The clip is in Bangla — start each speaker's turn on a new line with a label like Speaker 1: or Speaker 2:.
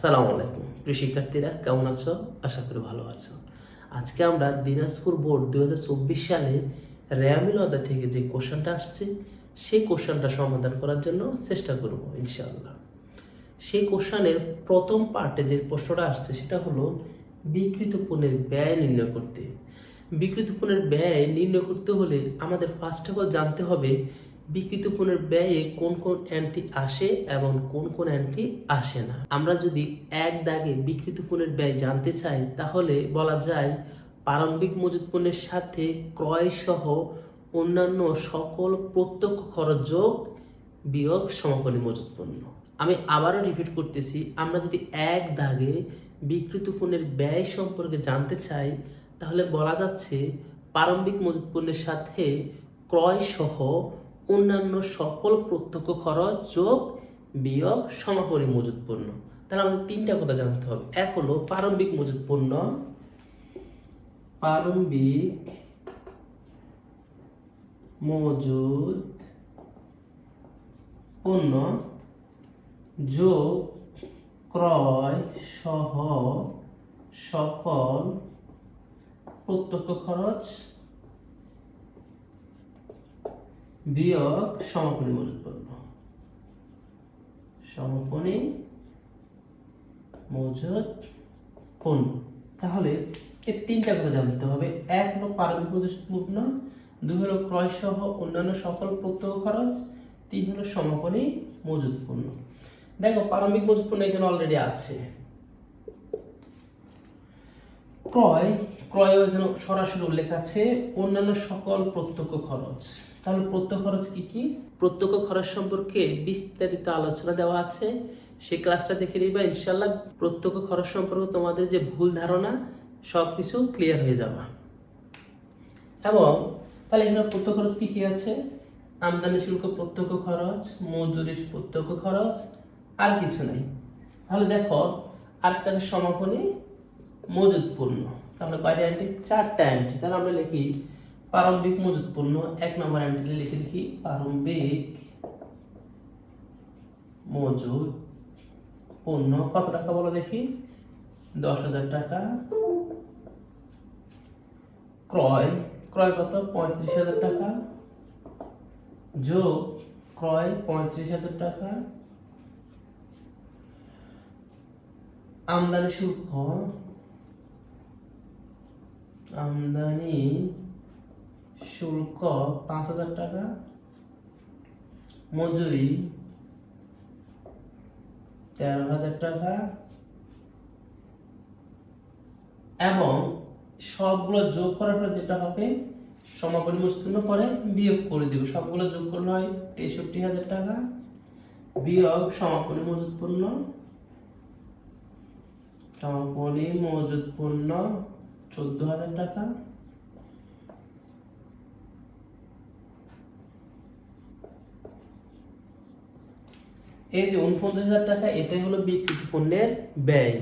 Speaker 1: আসসালামু আলাইকুম প্রিয় শিক্ষার্থীরা, কেমন আছো? আশা করি ভালো আছো। আজকে আমরা দিনাজপুর বোর্ড 2024 সালে রেয়ামিল অধ্যায় থেকে যে কোশ্চেনটা আসছে সেই কোশ্চেনটা সমাধান করার জন্য চেষ্টা করব ইনশাআল্লাহ। সেই কোশ্চেনের প্রথম পার্টে যে প্রশ্নটা আসছে সেটা হলো বিক্রিত পণ্যের ব্যয় নির্ণয় করতে। বিক্রিত পণ্যের ব্যয় নির্ণয় করতে হলে আমাদের ফার্স্ট অফ অল জানতে হবে বিক্রিত পণ্যের ব্যয়ে কোন কোন এন্ট্রি আসে এবং কোন কোন এন্ট্রি আসে না। আমরা যদি এক দাগে বিক্রিত পণ্যের ব্যয় জানতে চাই তাহলে বলা যায় প্রারম্ভিক মজুত পণ্যের সাথে ক্রয় সহ অন্যান্য সকল প্রত্যক্ষ খরচ যোগ বিয়োগ সমাপনী মজুত পণ্য। আমি আবারও রিপিট করতেছি, আমরা যদি এক দাগে বিক্রিত পণ্যের ব্যয় সম্পর্কে জানতে চাই তাহলে বলা যাচ্ছে প্রারম্ভিক মজুত পণ্যের সাথে ক্রয় সহ অন্যান্য সকল প্রত্যক্ষ খরচ যোগ বিয়োগ সমাপনী মজুত পণ্য। তাহলে আমাদের তিনটা কথা জানতে হবে। এক হলো প্রারম্ভিক মজুত পণ্য, প্রারম্ভিক মজুত পণ্য যোগ ক্রয় সহ সকল প্রত্যক্ষ খরচ বিয়োগ সমাপনী মজুত পণ্য। সমাপনী মজুত পণ্য। তাহলে এই তিনটা কথা জানতে হবে। এক হলো প্রারম্ভিক মজুত পণ্য, দুই হলো ক্রয় সহ অন্যান্য সকল প্রত্যক্ষ খরচ, তিন হলো সমাপনী মজুত পণ্য। দেখো প্রারম্ভিক মজুত পণ্য এখানে অলরেডি আছে। ক্রয় এখানে সরাসরি উল্লেখ আছে, অন্যান্য সকল প্রত্যক্ষ খরচ। তাহলে প্রত্যক্ষ খরচ কি কি? প্রত্যক্ষ খরচ সম্পর্কে বিস্তারিত আলোচনা দেওয়া আছে, সেই ক্লাসটা দেখে নিবা ইনশাআল্লাহ। প্রত্যক্ষ খরচ সম্পর্কে তোমাদের যে ভুল ধারণা সবকিছু ক্লিয়ার হয়ে যাবে। এবং তাহলে এখানে প্রত্যক্ষ খরচ কি কি আছে? আমদানি শুল্ক প্রত্যক্ষ খরচ, মজুরি প্রত্যক্ষ খরচ, আর কিছু নাই। তাহলে দেখো আরেকটা সমাপনী মজুত পণ্য। তাহলে কয়টা এন্ট্রি? চারটা এন্ট্রি। তাহলে আমরা লিখি প্রারম্ভিক মজুত পণ্য, এক নম্বর এন্ট্রি লিখে দেখি প্রারম্ভিক মজুত পণ্য কত টাকা বলো দেখি? 10,000 টাকা। ক্রয় কত? 35,000 টাকা যোগ ক্রয় 35,000 টাকা, আমদানি শুল্ক 5,000 টাকা, মজুরি 13,000 টাকা, এবং সবগুলো যোগ করার পর যেটা হবে সমাপনী মজুত পণ্য পরে বিয়োগ করে দেব। সবগুলো যোগ করলে হয় 63,000 টাকা বিয়োগ সমাপনী মজুত পণ্য। সমাপনী মজুত পণ্য 14,000 টাকা। এই যে 49,000 টাকা, এটাই হলো বিক্রিত পণ্যের ব্যয়।